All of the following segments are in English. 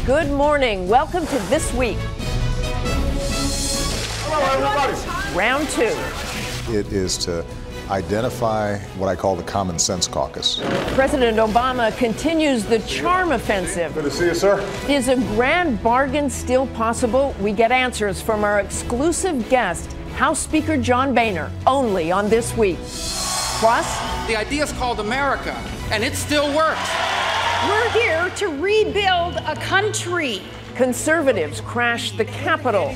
Good morning. Welcome to This Week. Hello, everybody. Round 2. It is to identify what I call the common sense caucus. President Obama continues the charm offensive. Good to see you, sir. Is a grand bargain still possible? We get answers from our exclusive guest, House Speaker John Boehner, only on This Week. Plus, the idea is called America, and it still works. We're here to rebuild a country. Conservatives crash the Capitol.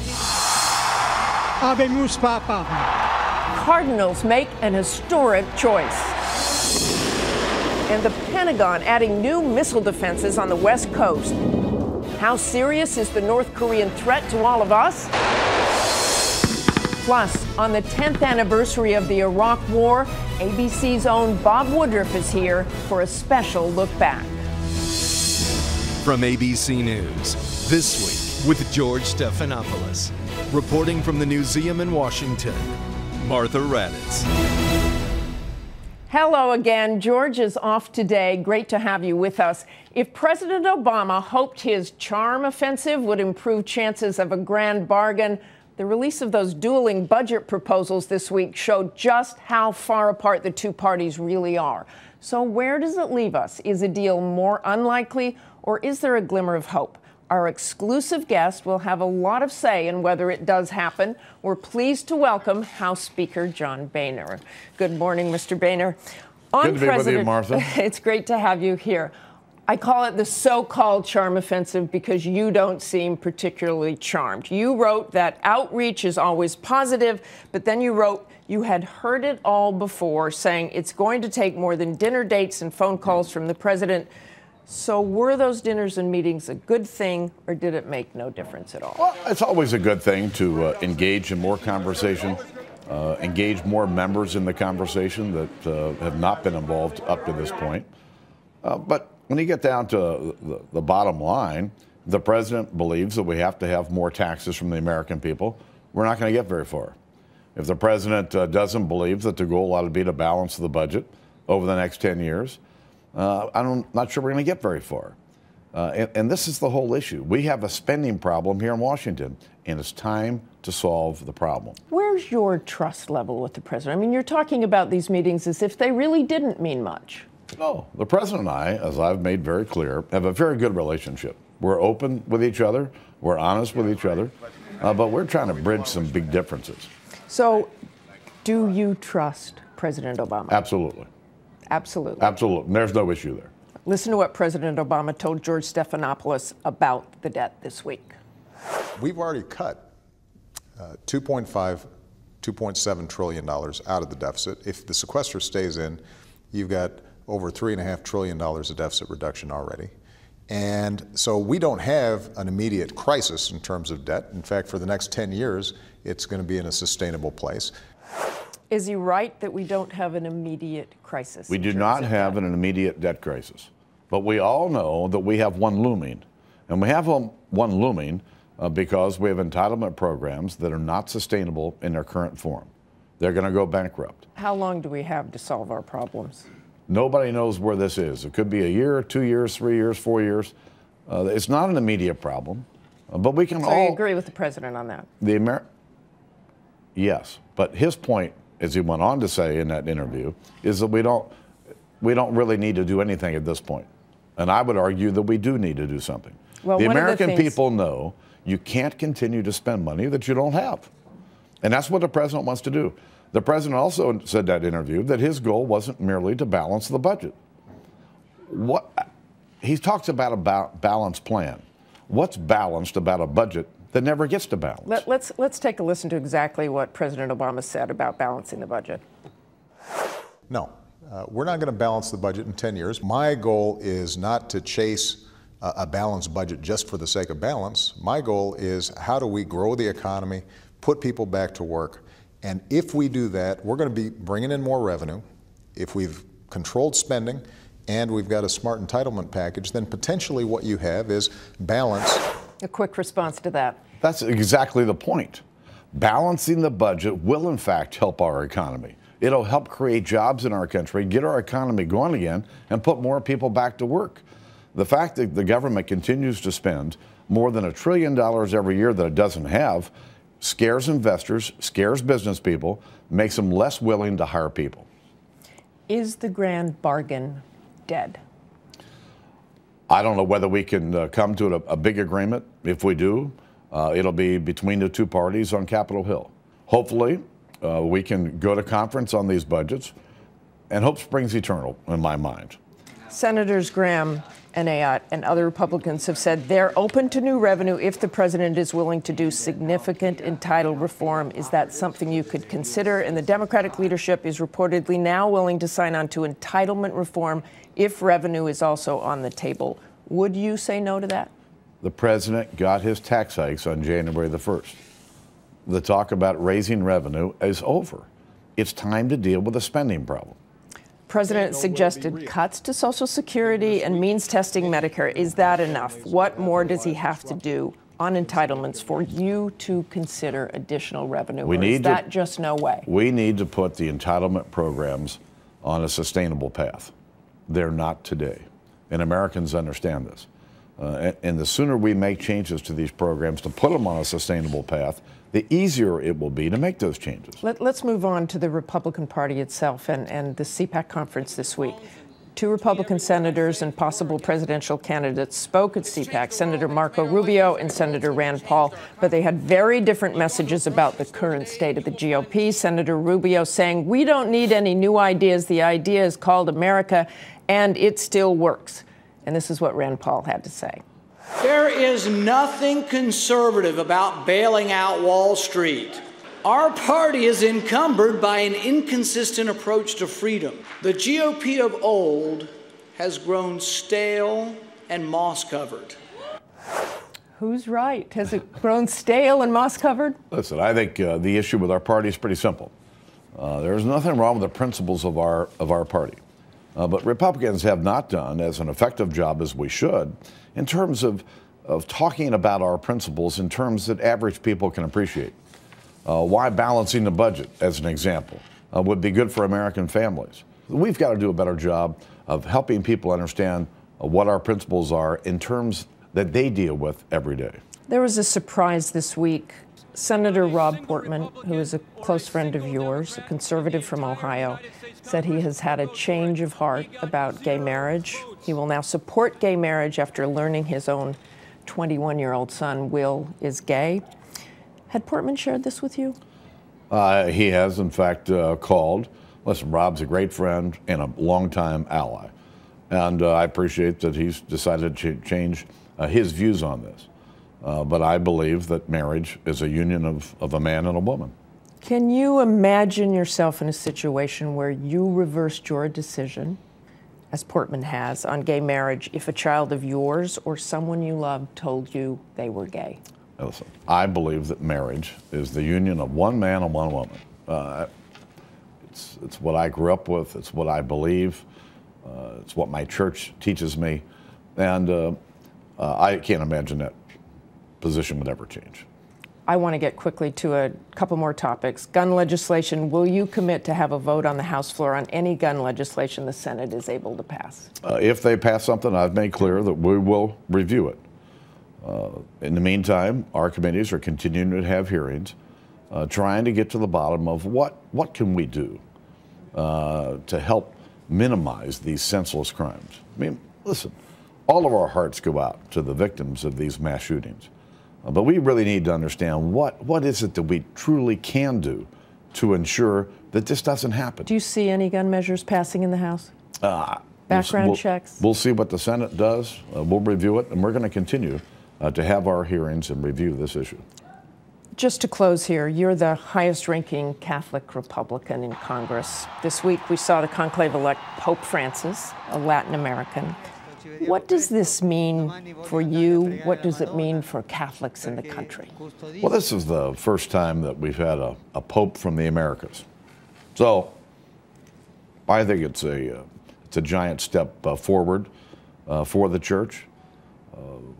Habemus Papa. Cardinals make an historic choice. And the Pentagon adding new missile defenses on the West Coast. How serious is the North Korean threat to all of us? Plus, on the 10th anniversary of the Iraq War, ABC's own Bob Woodruff is here for a special look back. From ABC News, This Week with George Stephanopoulos. Reporting from the Newseum in Washington, Martha Raddatz. Hello again. George is off today. Great to have you with us. If President Obama hoped his charm offensive would improve chances of a grand bargain, the release of those dueling budget proposals this week showed just how far apart the two parties really are. So where does it leave us? Is a deal more unlikely, or is there a glimmer of hope? Our exclusive guest will have a lot of say in whether it does happen. We're pleased to welcome House Speaker John Boehner. Good morning, Mr. Boehner. Good to be with you, Martha. It's great to have you here. I call it the so-called charm offensive because you don't seem particularly charmed. You wrote that outreach is always positive, but then you wrote you had heard it all before, saying it's going to take more than dinner dates and phone calls from the president. So were those dinners and meetings a good thing, or did it make no difference at all? Well, it's always a good thing to engage in more conversation, engage more members in the conversation that have not been involved up to this point. But when you get down to the bottom line, the president believes that we have to have more taxes from the American people. We're not going to get very far. If the president doesn't believe that the goal ought to be to balance the budget over the next 10 years, I'm not sure we're going to get very far. And this is the whole issue. We have a spending problem here in Washington, and it's time to solve the problem. Where's your trust level with the president? I mean, you're talking about these meetings as if they really didn't mean much. No, the president and I, as I've made very clear, have a very good relationship. We're open with each other. We're honest with each other. But we're trying to bridge some big differences. So do you trust President Obama? Absolutely. Absolutely. Absolutely. There's no issue there. Listen to what President Obama told George Stephanopoulos about the debt this week. We've already cut $2.5, $2.7 trillion out of the deficit. If the sequester stays in, you've got over $3.5 trillion of deficit reduction already. And so we don't have an immediate crisis in terms of debt. In fact, for the next 10 years, it's going to be in a sustainable place. Is he right that we don't have an immediate crisis? We do not have an immediate debt crisis. But we all know that we have one looming. And we have one looming because we have entitlement programs that are not sustainable in their current form. They're going to go bankrupt. How long do we have to solve our problems? Nobody knows where this is. It could be a year, 2 years, 3 years, 4 years. It's not an immediate problem. But we can all... So you agree with the president on that? Yes. But his point, as he went on to say in that interview, is that we don't really need to do anything at this point. And I would argue that we do need to do something. Well, the American people know you can't continue to spend money that you don't have. And that's what the president wants to do. The president also said in that interview that his goal wasn't merely to balance the budget. He talks about a balanced plan. What's balanced about a budget that never gets to balance? Let's take a listen to exactly what President Obama said about balancing the budget. No, we're not going to balance the budget in 10 years. My goal is not to chase a balanced budget just for the sake of balance. My goal is how do we grow the economy, put people back to work, and if we do that, we're going to be bringing in more revenue. If we've controlled spending and we've got a smart entitlement package, then potentially what you have is balance. A quick response to that. That's exactly the point. Balancing the budget will, in fact, help our economy. It'll help create jobs in our country, get our economy going again, and put more people back to work. The fact that the government continues to spend more than $1 trillion every year that it doesn't have scares investors, scares business people, makes them less willing to hire people. Is the grand bargain dead? I don't know whether we can come to a big agreement. If we do, it'll be between the two parties on Capitol Hill. Hopefully, we can go to conference on these budgets, and hope springs eternal in my mind. Senators Graham and Ayotte and other Republicans have said they're open to new revenue if the president is willing to do significant entitled reform. Is that something you could consider? And the Democratic leadership is reportedly now willing to sign on to entitlement reform if revenue is also on the table. Would you say no to that? The president got his tax hikes on January the 1st. The talk about raising revenue is over. It's time to deal with the spending problem. President suggested cuts to Social Security and means testing Medicare. Is that enough? What more does he have to do on entitlements for you to consider additional revenue? Is that just no way? We need to put the entitlement programs on a sustainable path. They're not today, and Americans understand this. And the sooner we make changes to these programs to put them on a sustainable path, the easier it will be to make those changes. Let's move on to the Republican Party itself and the CPAC conference this week. 2 Republican senators and possible presidential candidates spoke at CPAC, Senator Marco Rubio and Senator Rand Paul, but they had very different messages about the current state of the GOP. Senator Rubio saying, "We don't need any new ideas. The idea is called America, and it still works." And this is what Rand Paul had to say. There is nothing conservative about bailing out Wall Street. Our party is encumbered by an inconsistent approach to freedom. The GOP of old has grown stale and moss-covered. Who's right? Has it grown stale and moss-covered? Listen, I think the issue with our party is pretty simple. There's nothing wrong with the principles of our party. But Republicans have not done as an effective job as we should in terms of talking about our principles in terms that average people can appreciate. Why balancing the budget, as an example, would be good for American families. We've got to do a better job of helping people understand what our principles are in terms that they deal with every day. There was a surprise this week. Senator Rob Portman, who is a close friend of yours, a conservative from Ohio, said he has had a change of heart about gay marriage. He will now support gay marriage after learning his own 21-year-old son, Will, is gay. Had Portman shared this with you? He has, in fact, called. Listen, Rob's a great friend and a longtime ally. And I appreciate that he's decided to change his views on this. But I believe that marriage is a union of a man and a woman. Can you imagine yourself in a situation where you reversed your decision, as Portman has, on gay marriage if a child of yours or someone you loved told you they were gay? Listen, I believe that marriage is the union of one man and one woman. It's what I grew up with. It's what I believe. It's what my church teaches me. And I can't imagine that position would ever change. I want to get quickly to a couple more topics. Gun legislation. Will you commit to have a vote on the House floor on any gun legislation the Senate is able to pass? If they pass something, I've made clear that we will review it. In the meantime, our committees are continuing to have hearings, trying to get to the bottom of what can we do to help minimize these senseless crimes. I mean, listen, all of our hearts go out to the victims of these mass shootings. But we really need to understand what is it that we truly can do to ensure that this doesn't happen. Do you see any gun measures passing in the House? Background checks? We'll see what the Senate does. We'll review it, and we're going to continue to have our hearings and review this issue. Just to close here, you're the highest-ranking Catholic Republican in Congress. This week we saw the conclave elect Pope Francis, a Latin American. What does this mean for you? What does it mean for Catholics in the country? Well, this is the first time that we've had a pope from the Americas. So I think it's a giant step forward for the church.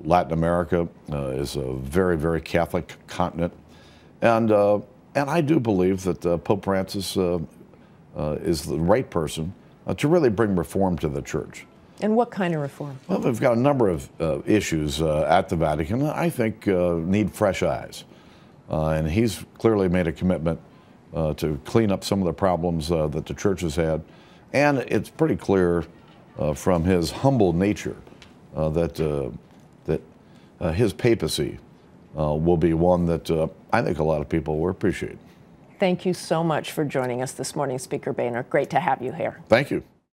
Latin America is a very, very Catholic continent. And I do believe that Pope Francis is the right person to really bring reform to the church. And what kind of reform? Well, we've got a number of issues at the Vatican that I think need fresh eyes. And he's clearly made a commitment to clean up some of the problems that the church has had. And it's pretty clear from his humble nature that his papacy will be one that I think a lot of people will appreciate. Thank you so much for joining us this morning, Speaker Boehner. Great to have you here. Thank you.